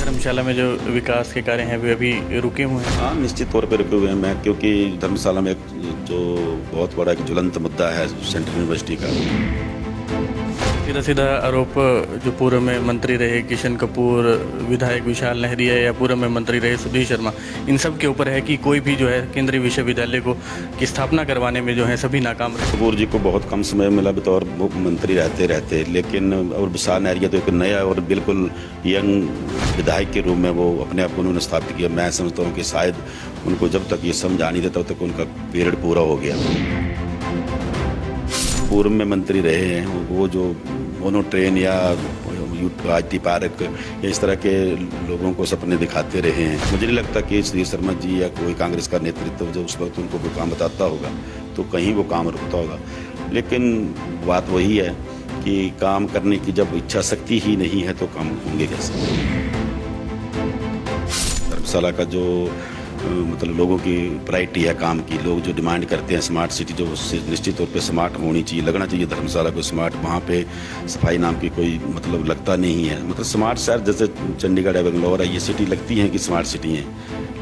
धर्मशाला में जो विकास के कार्य हैं वे अभी रुके हुए हैं। हाँ, निश्चित तौर पे रुके हुए हैं मैं, क्योंकि धर्मशाला में एक जो बहुत बड़ा एक ज्वलंत मुद्दा है सेंट्रल यूनिवर्सिटी का। सीधा सीधा आरोप जो पूर्व में मंत्री रहे किशन कपूर, विधायक विशाल नहरिया या पूर्व में मंत्री रहे सुधीर शर्मा, इन सब के ऊपर है कि कोई भी जो है केंद्रीय विश्वविद्यालय को की स्थापना करवाने में जो है सभी नाकाम रहे। कपूर जी को बहुत कम समय मिला बतौर मुख्यमंत्री रहते, लेकिन और विशाल नहरिया तो एक नया और बिल्कुल यंग विधायक के रूप में वो अपने आप को उन्होंने स्थापित किया। मैं समझता हूँ कि शायद उनको जब तक ये समझ आ नहीं देता तब तक उनका पीरियड पूरा हो गया। पूर्व में मंत्री रहे हैं वो जो मोनो ट्रेन या IT पार्क या इस तरह के लोगों को सपने दिखाते रहे हैं। मुझे नहीं लगता कि सुधीर शर्मा जी या कोई कांग्रेस का नेतृत्व जो उस वक्त उनको कोई काम बताता होगा तो कहीं वो काम रुकता होगा। लेकिन बात वही है कि काम करने की जब इच्छा शक्ति ही नहीं है तो काम होंगे कैसे। धर्मशाला का जो मतलब लोगों की प्रायोरिटी है काम की, लोग जो डिमांड करते हैं स्मार्ट सिटी, जो उससे निश्चित तौर पे स्मार्ट होनी चाहिए, लगना चाहिए धर्मशाला को स्मार्ट। वहाँ पे सफाई नाम की कोई मतलब लगता नहीं है। मतलब स्मार्ट शहर जैसे चंडीगढ़ है, बेंगलोर है, ये सिटी लगती हैं कि स्मार्ट सिटी हैं,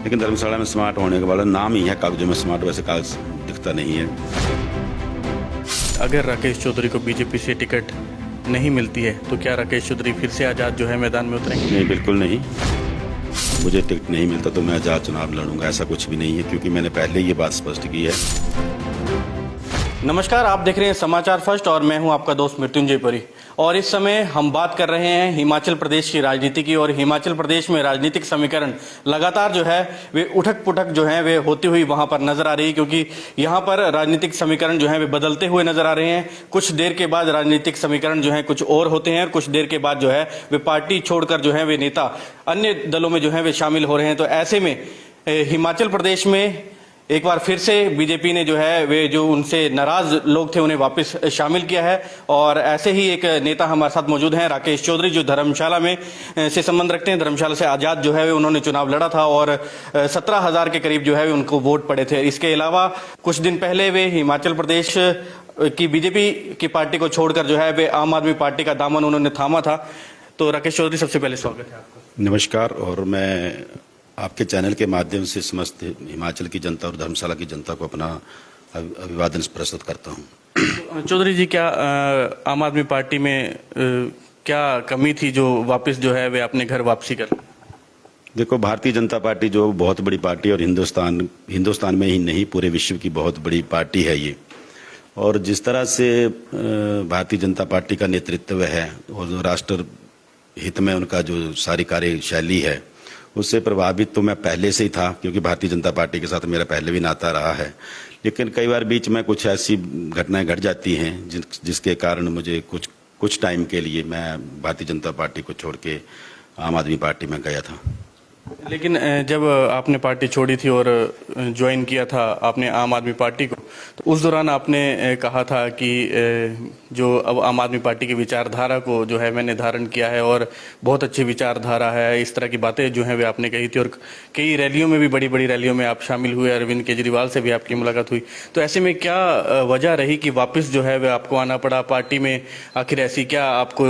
लेकिन धर्मशाला में स्मार्ट होने का वाला नाम ही है कागजों में स्मार्ट, वैसे कागज दिखता नहीं है। अगर राकेश चौधरी को बीजेपी से टिकट नहीं मिलती है तो क्या राकेश चौधरी फिर से आज़ाद जो है मैदान में उतरेंगे? नहीं, बिल्कुल नहीं। मुझे टिकट नहीं मिलता तो मैं आज़ाद चुनाव लड़ूंगा, ऐसा कुछ भी नहीं है, क्योंकि मैंने पहले ये बात स्पष्ट की है। नमस्कार, आप देख रहे हैं समाचार फर्स्ट और मैं हूं आपका दोस्त मृत्युंजय परी। और इस समय हम बात कर रहे हैं हिमाचल प्रदेश की राजनीति की। और हिमाचल प्रदेश में राजनीतिक समीकरण लगातार जो है वे उठक पुठक जो है वे होती हुई वहां पर नजर आ रही है, क्योंकि यहां पर राजनीतिक समीकरण जो है वे बदलते हुए नजर आ रहे हैं। कुछ देर के बाद राजनीतिक समीकरण जो है कुछ और होते हैं और कुछ देर के बाद जो है वे पार्टी छोड़कर जो है वे नेता अन्य दलों में जो है वे शामिल हो रहे हैं। तो ऐसे में हिमाचल प्रदेश में एक बार फिर से बीजेपी ने जो है वे जो उनसे नाराज लोग थे उन्हें वापस शामिल किया है। और ऐसे ही एक नेता हमारे साथ मौजूद हैं, राकेश चौधरी, जो धर्मशाला में से संबंध रखते हैं। धर्मशाला से आजाद जो है उन्होंने चुनाव लड़ा था और 17,000 के करीब जो है उनको वोट पड़े थे। इसके अलावा कुछ दिन पहले वे हिमाचल प्रदेश की बीजेपी की पार्टी को छोड़कर जो है वे आम आदमी पार्टी का दामन उन्होंने थामा था। तो राकेश चौधरी, सबसे पहले स्वागत है आपका। नमस्कार। और मैं आपके चैनल के माध्यम से समस्त हिमाचल की जनता और धर्मशाला की जनता को अपना अभिवादन प्रस्तुत करता हूं। चौधरी जी, क्या आम आदमी पार्टी में क्या कमी थी जो वापस जो है वे अपने घर वापसी कर? देखो, भारतीय जनता पार्टी जो बहुत बड़ी पार्टी और हिंदुस्तान में ही नहीं पूरे विश्व की बहुत बड़ी पार्टी है ये। और जिस तरह से भारतीय जनता पार्टी का नेतृत्व है और राष्ट्र हित में उनका जो सारी कार्यशैली है उससे प्रभावित तो मैं पहले से ही था, क्योंकि भारतीय जनता पार्टी के साथ मेरा पहले भी नाता रहा है। लेकिन कई बार बीच में कुछ ऐसी घटनाएं घट जाती हैं जिसके कारण मुझे कुछ टाइम के लिए मैं भारतीय जनता पार्टी को छोड़ के आम आदमी पार्टी में गया था। लेकिन जब आपने पार्टी छोड़ी थी और ज्वाइन किया था आपने आम आदमी पार्टी को, तो उस दौरान आपने कहा था कि जो अब आम आदमी पार्टी की विचारधारा को जो है मैंने धारण किया है और बहुत अच्छी विचारधारा है, इस तरह की बातें जो हैं वे आपने कही थी। और कई रैलियों में भी, बड़ी बड़ी रैलियों में आप शामिल हुए, अरविंद केजरीवाल से भी आपकी मुलाकात हुई। तो ऐसे में क्या वजह रही कि वापस जो है वे आपको आना पड़ा पार्टी में? आखिर ऐसी क्या आपको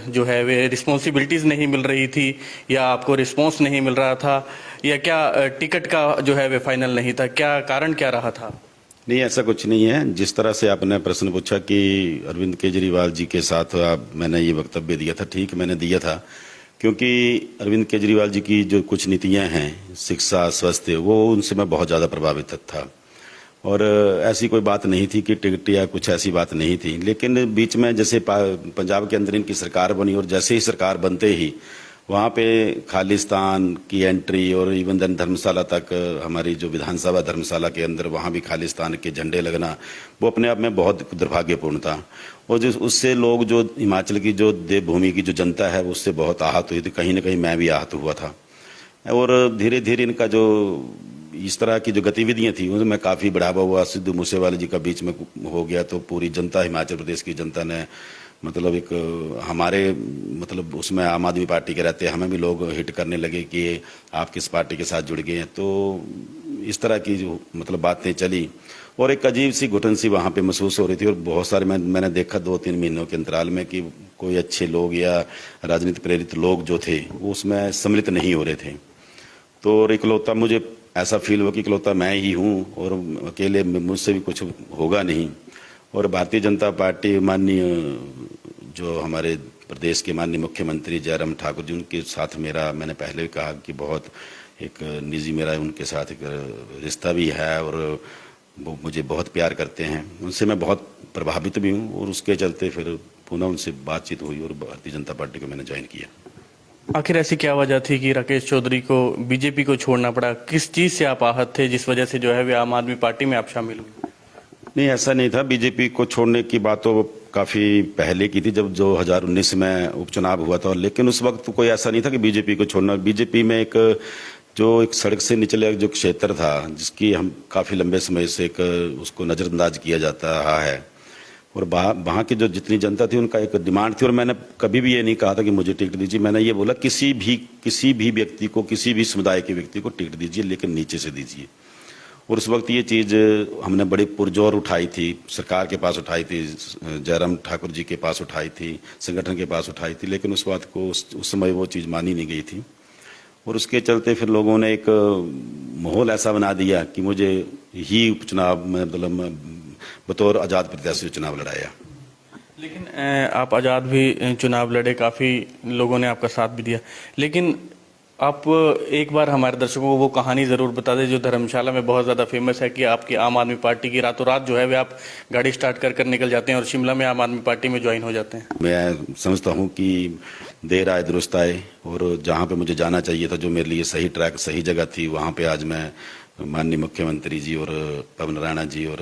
जो है वे रिस्पॉन्सिबिलिटीज़ नहीं मिल रही थी, या आपको रिस्पॉन्स नहीं मिल रहा था, या क्या टिकट का जो है वे फाइनल नहीं था? क्या कारण क्या रहा था? नहीं, ऐसा कुछ नहीं है। जिस तरह से आपने प्रश्न पूछा कि अरविंद केजरीवाल जी के साथ मैंने ये वक्तव्य दिया था, ठीक मैंने दिया था, क्योंकि अरविंद केजरीवाल जी की जो कुछ नीतियां हैं, शिक्षा, स्वास्थ्य, वो उनसे मैं बहुत ज़्यादा प्रभावित था। और ऐसी कोई बात नहीं थी कि टिकट या कुछ ऐसी बात नहीं थी। लेकिन बीच में जैसे पंजाब के अंदर इनकी सरकार बनी और जैसे ही सरकार बनते ही वहाँ पे खालिस्तान की एंट्री और इवन देन धर्मशाला तक, हमारी जो विधानसभा धर्मशाला के अंदर वहाँ भी खालिस्तान के झंडे लगना, वो अपने आप में बहुत दुर्भाग्यपूर्ण था। और जो उससे लोग, जो हिमाचल की जो देवभूमि की जो जनता है, उससे बहुत आहत हुई थी। कहीं ना कहीं मैं भी आहत हुआ था। और धीरे धीरे इनका जो इस तरह की जो गतिविधियां थी उनमें काफ़ी बढ़ावा हुआ। सिद्धू मूसेवाले जी का बीच में हो गया तो पूरी जनता, हिमाचल प्रदेश की जनता ने मतलब एक हमारे मतलब उसमें आम आदमी पार्टी के रहते हमें भी लोग हिट करने लगे कि आप किस पार्टी के साथ जुड़ गए हैं। तो इस तरह की जो मतलब बातें चली और एक अजीब सी घुटन सी वहाँ पे महसूस हो रही थी। और बहुत सारे मैंने देखा 2-3 महीनों के अंतराल में कि कोई अच्छे लोग या राजनीति प्रेरित लोग जो थे वो उसमें सम्मिलित नहीं हो रहे थे। तो और इकलौता मुझे ऐसा फील हुआ कि इकलौता मैं ही हूँ और अकेले मुझसे भी कुछ होगा नहीं। और भारतीय जनता पार्टी माननीय जो हमारे प्रदेश के माननीय मुख्यमंत्री जयराम ठाकुर जी, उनके साथ मेरा, मैंने पहले भी कहा कि बहुत एक निजी मेरा उनके साथ एक रिश्ता भी है और वो मुझे बहुत प्यार करते हैं। उनसे मैं बहुत प्रभावित भी हूँ और उसके चलते फिर पुनः उनसे बातचीत हुई और भारतीय जनता पार्टी को मैंने ज्वाइन किया। आखिर ऐसी क्या वजह थी कि राकेश चौधरी को बीजेपी को छोड़ना पड़ा? किस चीज से आप आहत थे जिस वजह से जो है वे आम आदमी पार्टी में आप शामिल हुए? नहीं, ऐसा नहीं था। बीजेपी को छोड़ने की बात तो काफ़ी पहले की थी, जब 2019 में उपचुनाव हुआ था। लेकिन उस वक्त कोई ऐसा नहीं था कि बीजेपी को छोड़ना। बीजेपी में एक सड़क से निचले जो क्षेत्र था, जिसकी हम काफ़ी लंबे समय से उसको नज़रअंदाज किया जाता रहा है, और वहाँ की जो जितनी जनता थी उनका एक डिमांड थी। और मैंने कभी भी ये नहीं कहा था कि मुझे टिकट दीजिए। मैंने ये बोला किसी भी व्यक्ति को, किसी भी समुदाय के व्यक्ति को टिकट दीजिए, लेकिन नीचे से दीजिए। और उस वक्त ये चीज़ हमने बड़ी पुरजोर उठाई थी, सरकार के पास उठाई थी, जयराम ठाकुर जी के पास उठाई थी, संगठन के पास उठाई थी, लेकिन उस बात को उस समय वो चीज़ मानी नहीं गई थी। और उसके चलते फिर लोगों ने एक माहौल ऐसा बना दिया कि मुझे ही उपचुनाव में मतलब बतौर आज़ाद प्रत्याशी चुनाव लड़ाया। लेकिन आप आज़ाद भी चुनाव लड़े, काफ़ी लोगों ने आपका साथ भी दिया, लेकिन आप एक बार हमारे दर्शकों को वो कहानी ज़रूर बता दें जो धर्मशाला में बहुत ज़्यादा फेमस है कि आपकी आम आदमी पार्टी की रातों रात जो है वे आप गाड़ी स्टार्ट कर निकल जाते हैं और शिमला में आम आदमी पार्टी में ज्वाइन हो जाते हैं। मैं समझता हूँ कि देर आए दुरुस्त आए, और जहाँ पे मुझे जाना चाहिए था, जो मेरे लिए सही ट्रैक सही जगह थी, वहाँ पे आज मैं माननीय मुख्यमंत्री जी और पवन राणा जी और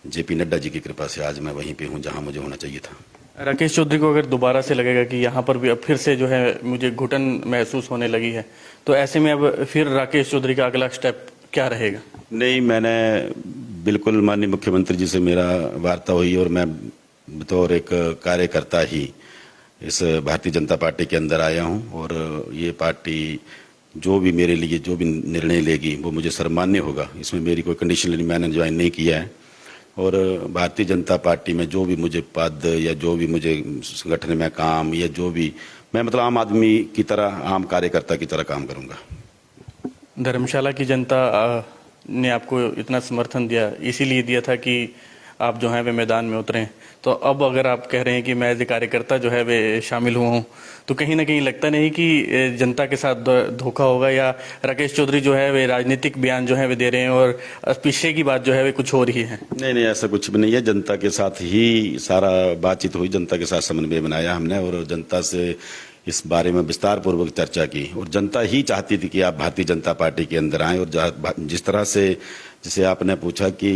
जेपी नड्डा जी की कृपा से आज मैं वहीं पे हूँ जहाँ मुझे होना चाहिए था। राकेश चौधरी को अगर दोबारा से लगेगा कि यहाँ पर भी अब फिर से जो है मुझे घुटन महसूस होने लगी है, तो ऐसे में अब फिर राकेश चौधरी का अगला स्टेप क्या रहेगा? नहीं, मैंने बिल्कुल माननीय मुख्यमंत्री जी से मेरा वार्ता हुई और मैं बतौर एक कार्यकर्ता ही इस भारतीय जनता पार्टी के अंदर आया हूँ। और ये पार्टी जो भी मेरे लिए जो भी निर्णय लेगी वो मुझे सर्वमान्य होगा। इसमें मेरी कोई कंडीशन मैंने ज्वाइन नहीं किया है। और भारतीय जनता पार्टी में जो भी मुझे पद या जो भी मुझे संगठन में काम या जो भी, मैं मतलब आम आदमी की तरह, आम कार्यकर्ता की तरह काम करूंगा। धर्मशाला की जनता ने आपको इतना समर्थन दिया, इसीलिए दिया था कि आप जो हैं वे मैदान में उतरें। तो अब अगर आप कह रहे हैं कि मैं एज ए कार्यकर्ता जो है वे शामिल हुआ हूँ, तो कहीं ना कहीं लगता नहीं कि जनता के साथ धोखा होगा, या राकेश चौधरी जो है वे राजनीतिक बयान जो है वे दे रहे हैं और पीछे की बात जो है वे कुछ हो रही है? नहीं, ऐसा कुछ भी नहीं है। जनता के साथ ही सारा बातचीत हुई, जनता के साथ समन्वय बनाया हमने और जनता से इस बारे में विस्तार पूर्वक चर्चा की। और जनता ही चाहती थी कि आप भारतीय जनता पार्टी के अंदर आएं। और जिस तरह से, जैसे आपने पूछा कि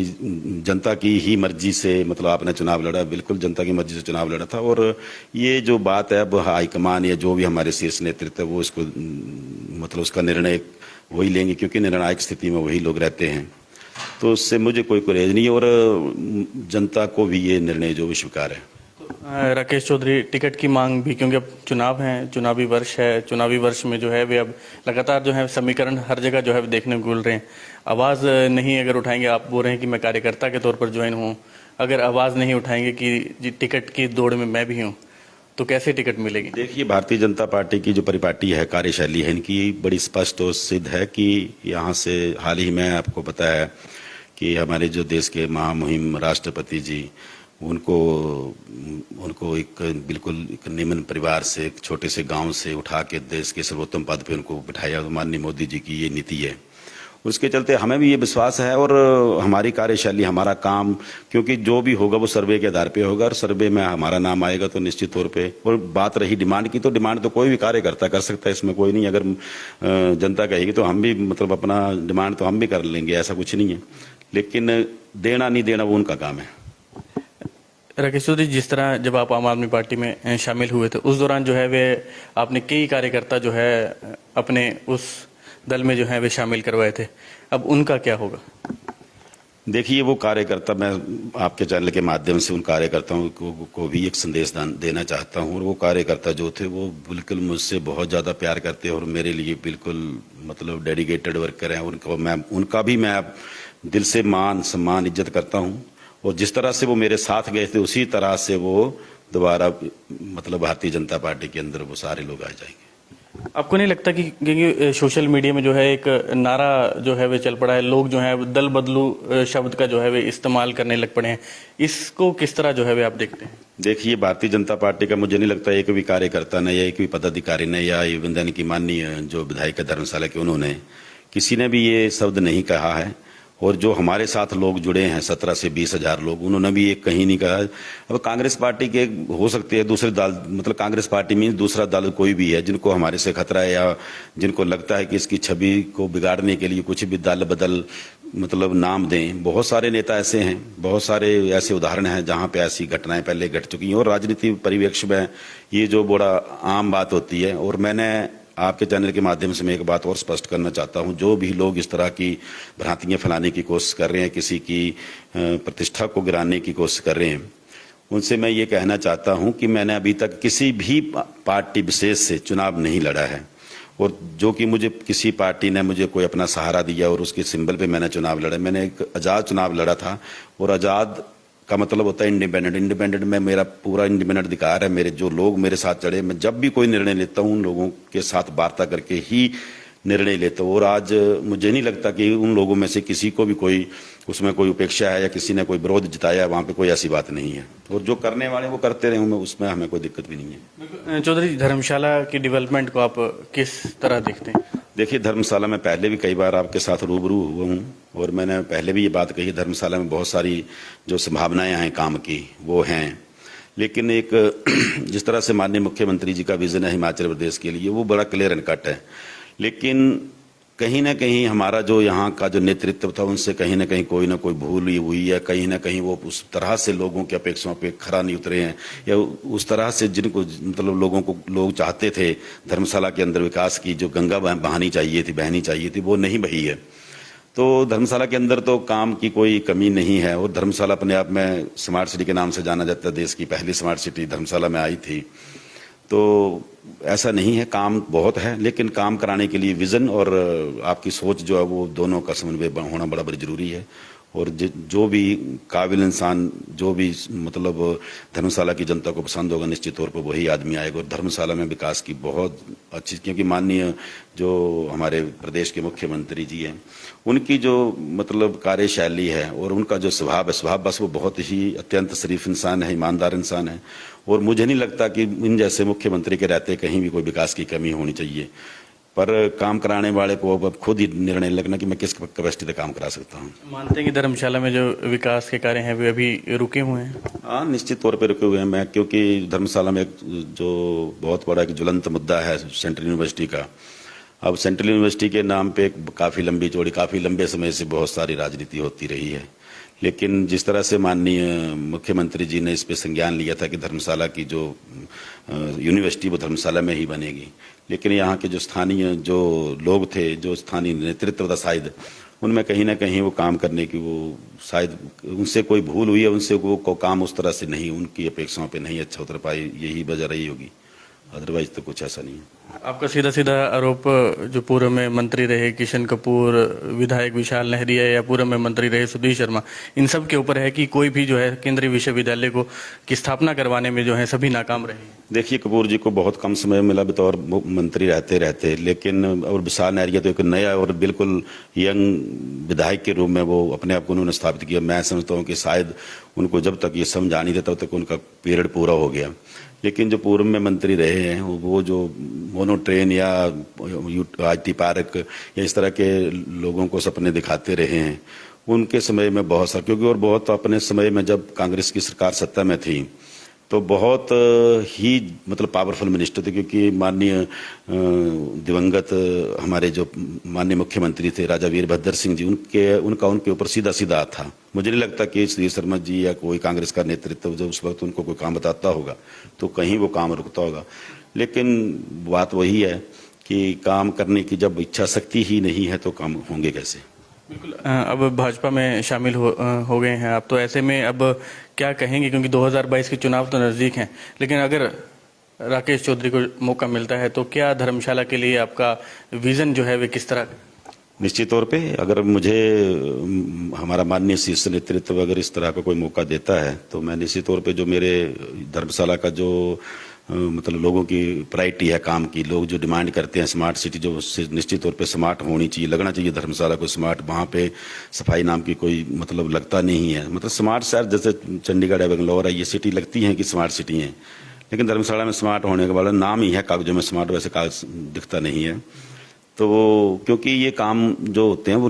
जनता की ही मर्जी से मतलब आपने चुनाव लड़ा, बिल्कुल जनता की मर्जी से चुनाव लड़ा था। और ये जो बात है, अब हाईकमान या जो भी हमारे शीर्ष नेतृत्व है वो इसको मतलब उसका निर्णय वही लेंगे, क्योंकि निर्णायक स्थिति में वही लोग रहते हैं। तो उससे मुझे कोई गुरेज नहीं है और जनता को भी ये निर्णय जो भी स्वीकार है। राकेश चौधरी टिकट की मांग भी, क्योंकि अब चुनाव है, चुनावी वर्ष है, चुनावी वर्ष में जो है वे अब लगातार जो है समीकरण हर जगह जो है देखने को मिल रहे हैं। आवाज़ नहीं अगर उठाएंगे, आप बोल रहे हैं कि मैं कार्यकर्ता के तौर पर ज्वाइन हूँ, अगर आवाज़ नहीं उठाएंगे कि टिकट की दौड़ में मैं भी हूँ, तो कैसे टिकट मिलेगी? देखिए, भारतीय जनता पार्टी की जो परिपाटी है, कार्यशैली है इनकी बड़ी स्पष्ट और सिद्ध है कि यहाँ से हाल ही में आपको पता है कि हमारे जो देश के महामहिम राष्ट्रपति जी, उनको एक बिल्कुल एक निम्न परिवार से, एक छोटे से गांव से उठा के देश के सर्वोत्तम पद पे उनको बिठाया। माननीय मोदी जी की ये नीति है। उसके चलते हमें भी ये विश्वास है और हमारी कार्यशैली, हमारा काम, क्योंकि जो भी होगा वो सर्वे के आधार पे होगा और सर्वे में हमारा नाम आएगा तो निश्चित तौर पे। और बात रही डिमांड की, तो डिमांड तो कोई भी कार्यकर्ता कर सकता है, इसमें कोई नहीं। अगर जनता कहेगी तो हम भी मतलब अपना डिमांड तो हम भी कर लेंगे, ऐसा कुछ नहीं है। लेकिन देना नहीं देना वो उनका काम है। राकेश चौधरी, जिस तरह जब आप आम आदमी पार्टी में शामिल हुए थे उस दौरान जो है वे आपने कई कार्यकर्ता जो है अपने उस दल में जो है वे शामिल करवाए थे, अब उनका क्या होगा? देखिए, वो कार्यकर्ता, मैं आपके चैनल के माध्यम से उन कार्यकर्ताओं को भी एक संदेश देना चाहता हूँ। और वो कार्यकर्ता जो थे वो बिल्कुल मुझसे बहुत ज़्यादा प्यार करते हैं और मेरे लिए बिल्कुल मतलब डेडिकेटेड वर्कर हैं। उनका भी मैं दिल से मान सम्मान इज्जत करता हूँ। और जिस तरह से वो मेरे साथ गए थे उसी तरह से वो दोबारा मतलब भारतीय जनता पार्टी के अंदर वो सारे लोग आ जाएंगे। आपको नहीं लगता कि क्योंकि सोशल मीडिया में जो है एक नारा जो है वे चल पड़ा है, लोग जो है दल बदलू शब्द का जो है वे इस्तेमाल करने लग पड़े हैं, इसको किस तरह जो है वे आप देखते हैं? देखिए, भारतीय जनता पार्टी का मुझे नहीं लगता एक भी कार्यकर्ता ने या एक भी पदाधिकारी ने या इवन की माननीय जो विधायक धर्मशाला के उन्होंने किसी ने भी ये शब्द नहीं कहा है। और जो हमारे साथ लोग जुड़े हैं 17 से 20 हजार लोग, उन्होंने भी ये कहीं नहीं कहा। अब कांग्रेस पार्टी के हो सकते हैं दूसरे दल, मतलब कांग्रेस पार्टी में दूसरा दल कोई भी है जिनको हमारे से खतरा है या जिनको लगता है कि इसकी छवि को बिगाड़ने के लिए कुछ भी दल बदल मतलब नाम दें। बहुत सारे नेता ऐसे हैं, बहुत सारे ऐसे उदाहरण हैं जहां पे ऐसी घटनाएं पहले घट चुकी हैं और राजनीति परिवेश में ये जो बड़ा आम बात होती है। और मैंने आपके चैनल के माध्यम से मैं एक बात और स्पष्ट करना चाहता हूं, जो भी लोग इस तरह की भ्रांतियां फैलाने की कोशिश कर रहे हैं, किसी की प्रतिष्ठा को गिराने की कोशिश कर रहे हैं, उनसे मैं ये कहना चाहता हूं कि मैंने अभी तक किसी भी पार्टी विशेष से चुनाव नहीं लड़ा है। और जो कि मुझे किसी पार्टी ने मुझे कोई अपना सहारा दिया और उसके सिंबल पे मैंने चुनाव लड़ा। मैंने एक आज़ाद चुनाव लड़ा था और आज़ाद का मतलब होता है इंडिपेंडेंट। इंडिपेंडेंट में मेरा पूरा इंडिपेंडेंट अधिकार है। मेरे जो लोग मेरे साथ चढ़े, मैं जब भी कोई निर्णय लेता हूँ उन लोगों के साथ वार्ता करके ही निर्णय लेता हूँ। और आज मुझे नहीं लगता कि उन लोगों में से किसी को भी कोई उसमें कोई उपेक्षा है या किसी ने कोई विरोध जताया, वहाँ पे कोई ऐसी बात नहीं है। और जो करने वाले वो करते रहे, उसमें हमें कोई दिक्कत भी नहीं है। चौधरी, धर्मशाला की डेवलपमेंट को आप किस तरह देखते हैं? देखिए, धर्मशाला में पहले भी कई बार आपके साथ रूबरू हुआ हूँ और मैंने पहले भी ये बात कही, धर्मशाला में बहुत सारी जो संभावनाएं हैं काम की वो हैं। लेकिन एक जिस तरह से माननीय मुख्यमंत्री जी का विजन है हिमाचल प्रदेश के लिए, वो बड़ा क्लियर एंड कट है। लेकिन कहीं ना कहीं हमारा जो यहाँ का जो नेतृत्व था उनसे कहीं ना कहीं कोई ना कोई भूल हुई है। कहीं ना कहीं वो उस तरह से लोगों की अपेक्षाओं पे खरा नहीं उतरे हैं या उस तरह से जिनको मतलब लोगों को लोग चाहते थे धर्मशाला के अंदर विकास की जो गंगा बहनी चाहिए थी वो नहीं बही है। तो धर्मशाला के अंदर तो काम की कोई कमी नहीं है। और धर्मशाला अपने आप में स्मार्ट सिटी के नाम से जाना जाता है। देश की पहली स्मार्ट सिटी धर्मशाला में आई थी। तो ऐसा नहीं है, काम बहुत है, लेकिन काम कराने के लिए विजन और आपकी सोच जो है वो दोनों का समन्वय होना बड़ा जरूरी है। और जो भी काबिल इंसान, जो भी मतलब धर्मशाला की जनता को पसंद होगा, निश्चित तौर पर वही आदमी आएगा। और धर्मशाला में विकास की बहुत अच्छी, क्योंकि माननीय जो हमारे प्रदेश के मुख्यमंत्री जी हैं, उनकी जो मतलब कार्यशैली है और उनका जो स्वभाव बस वो बहुत ही अत्यंत शरीफ इंसान है, ईमानदार इंसान है। और मुझे नहीं लगता कि इन जैसे मुख्यमंत्री के रहते कहीं भी कोई विकास की कमी होनी चाहिए। पर काम कराने वाले को अब खुद ही निर्णय लगना कि मैं किस कैपेसिटी से काम करा सकता हूँ। मानते हैं कि धर्मशाला में जो विकास के कार्य हैं वे अभी रुके हुए हैं? हाँ, निश्चित तौर पे रुके हुए हैं। मैं क्योंकि धर्मशाला में जो बहुत बड़ा एक ज्वलंत मुद्दा है सेंट्रल यूनिवर्सिटी का। अब सेंट्रल यूनिवर्सिटी के नाम पे काफ़ी लंबे समय से बहुत सारी राजनीति होती रही है। लेकिन जिस तरह से माननीय मुख्यमंत्री जी ने इस पे संज्ञान लिया था कि धर्मशाला की जो यूनिवर्सिटी वो धर्मशाला में ही बनेगी, लेकिन यहाँ के जो स्थानीय जो लोग थे, जो स्थानीय नेतृत्व था शायद उनमें कहीं ना कहीं वो काम करने की वो शायद उनसे कोई भूल हुई है, उनसे वो काम उस तरह से नहीं, उनकी अपेक्षाओं पे नहीं अच्छा उतर पाई, यही वजह रही होगी। अदरवाइज तो कुछ ऐसा नहीं है। आपका सीधा आरोप जो पूर्व में मंत्री रहे किशन कपूर, विधायक विशाल नहरिया या पूर्व में मंत्री रहे सुधीर शर्मा, इन सब के ऊपर है कि कोई भी जो है केंद्रीय विश्वविद्यालय को की स्थापना करवाने में जो है सभी नाकाम रहे? देखिए, कपूर जी को बहुत कम समय मिला बतौर मंत्री रहते, लेकिन और विशाल नहरिया तो एक नया और बिल्कुल यंग विधायक के रूप में वो अपने आप को उन्होंने स्थापित किया। मैं समझता हूँ कि शायद उनको जब तक ये समझ आ नहीं देता तब तक उनका पीरियड पूरा हो गया। लेकिन जो पूर्व में मंत्री रहे हैं वो जो मोनो ट्रेन या IT पार्क या इस तरह के लोगों को सपने दिखाते रहे हैं, उनके समय में बहुत सा, क्योंकि और बहुत अपने समय में जब कांग्रेस की सरकार सत्ता में थी तो बहुत ही मतलब पावरफुल मिनिस्टर थे। क्योंकि माननीय दिवंगत हमारे जो माननीय मुख्यमंत्री थे राजा वीरभद्र सिंह जी, उनके ऊपर सीधा था। मुझे नहीं लगता कि सुधीर शर्मा जी या कोई कांग्रेस का नेतृत्व जो उस वक्त उनको कोई काम बताता होगा तो कहीं वो काम रुकता होगा। लेकिन बात वही है कि काम करने की जब इच्छा शक्ति ही नहीं है तो काम होंगे कैसे? बिल्कुल। अब भाजपा में शामिल हो गए हैं आप, तो ऐसे में अब क्या कहेंगे, क्योंकि 2022 के चुनाव तो नज़दीक हैं, लेकिन अगर राकेश चौधरी को मौका मिलता है तो क्या धर्मशाला के लिए आपका विज़न जो है वे किस तरह? निश्चित तौर पे अगर मुझे हमारा माननीय शीर्ष नेतृत्व अगर इस तरह का कोई मौका देता है तो मैं निश्चित तौर पे जो मेरे धर्मशाला का जो मतलब लोगों की प्रायोरिटी है काम की, लोग जो डिमांड करते हैं स्मार्ट सिटी, जो निश्चित तौर पे स्मार्ट होनी चाहिए, लगना चाहिए धर्मशाला को स्मार्ट, वहाँ पे सफाई नाम की कोई मतलब लगता नहीं है। मतलब स्मार्ट शहर जैसे चंडीगढ़ है, बेंगलोर है, ये सिटी लगती हैं कि स्मार्ट सिटी हैं, लेकिन धर्मशाला में स्मार्ट होने के वाला नाम ही है कागजों में स्मार्ट, वैसे कागज दिखता नहीं है। तो क्योंकि ये काम जो होते हैं वो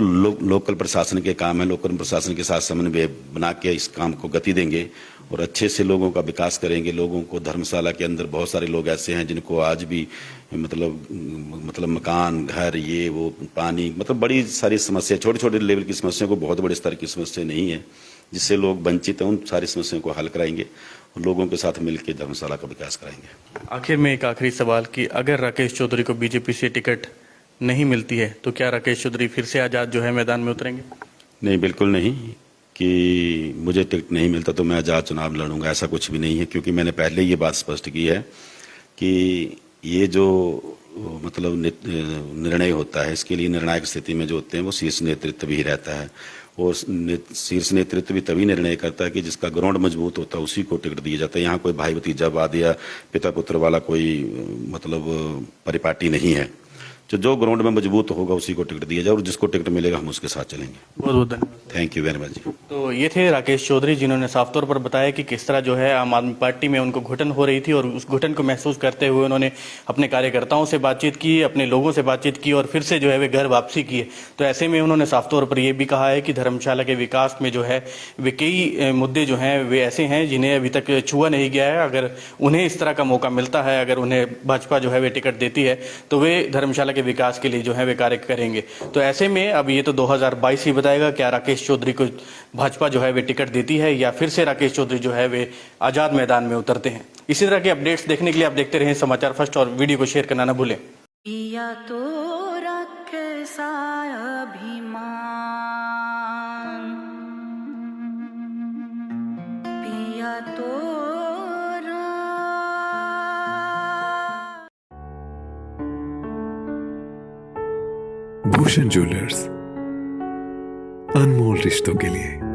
लोकल प्रशासन के काम है, लोकल प्रशासन के साथ समन्वय बना के इस काम को गति देंगे और अच्छे से लोगों का विकास करेंगे। लोगों को धर्मशाला के अंदर बहुत सारे लोग ऐसे हैं जिनको आज भी मतलब मकान, घर, ये वो, पानी, मतलब बड़ी सारी समस्या, छोटे छोटे लेवल की समस्या को बहुत बड़े स्तर की समस्या नहीं है, जिससे लोग वंचित हैं, उन सारी समस्याओं को हल कराएंगे और लोगों के साथ मिलकर धर्मशाला का विकास कराएंगे। आखिर में एक आखिरी सवाल कि अगर राकेश चौधरी को बीजेपी से टिकट नहीं मिलती है तो क्या राकेश चौधरी फिर से आज़ाद जो है मैदान में उतरेंगे? नहीं, बिल्कुल नहीं कि मुझे टिकट नहीं मिलता तो मैं आज़ाद चुनाव लड़ूंगा, ऐसा कुछ भी नहीं है। क्योंकि मैंने पहले ये बात स्पष्ट की है कि ये जो मतलब निर्णय होता है, इसके लिए निर्णायक स्थिति में जो होते हैं वो शीर्ष नेतृत्व भी रहता है और शीर्ष नेतृत्व भी तभी निर्णय करता है कि जिसका ग्राउंड मजबूत होता है उसी को टिकट दिया जाता है। यहाँ कोई भाई भतीजावाद या पिता पुत्र वाला कोई मतलब परिपाटी नहीं है। जो ग्राउंड में मजबूत होगा उसी को टिकट दिया जाए और जिसको टिकट मिलेगा हम उसके साथ चलेंगे। बहुत बहुत धन्यवाद। थैंक यू वेरी मच जी। तो ये थे राकेश चौधरी, जिन्होंने साफ तौर पर बताया कि किस तरह जो है आम आदमी पार्टी में उनको घुटन हो रही थी और उस घुटन को महसूस करते हुए उन्होंने अपने कार्यकर्ताओं से बातचीत की, अपने लोगों से बातचीत की और फिर से जो है वे घर वापसी की है। तो ऐसे में उन्होंने साफ तौर पर यह भी कहा है कि धर्मशाला के विकास में जो है वे कई मुद्दे जो हैं वे ऐसे हैं जिन्हें अभी तक छुआ नहीं गया है। अगर उन्हें इस तरह का मौका मिलता है, अगर उन्हें भाजपा जो है वे टिकट देती है तो वे धर्मशाला के विकास के लिए जो है वे कार्य करेंगे। तो ऐसे में अब ये तो 2022 ही बताएगा क्या राकेश चौधरी को भाजपा जो है वे टिकट देती है या फिर से राकेश चौधरी जो है वे आजाद मैदान में उतरते हैं। इसी तरह के अपडेट्स देखने के लिए आप देखते रहें समाचार फर्स्ट और वीडियो को शेयर करना ना भूलें। पिया तोरा कैसा अभिमान, पिया तोरा। भूषण ज्वेलर्स, अनमोल रिश्तों के लिए।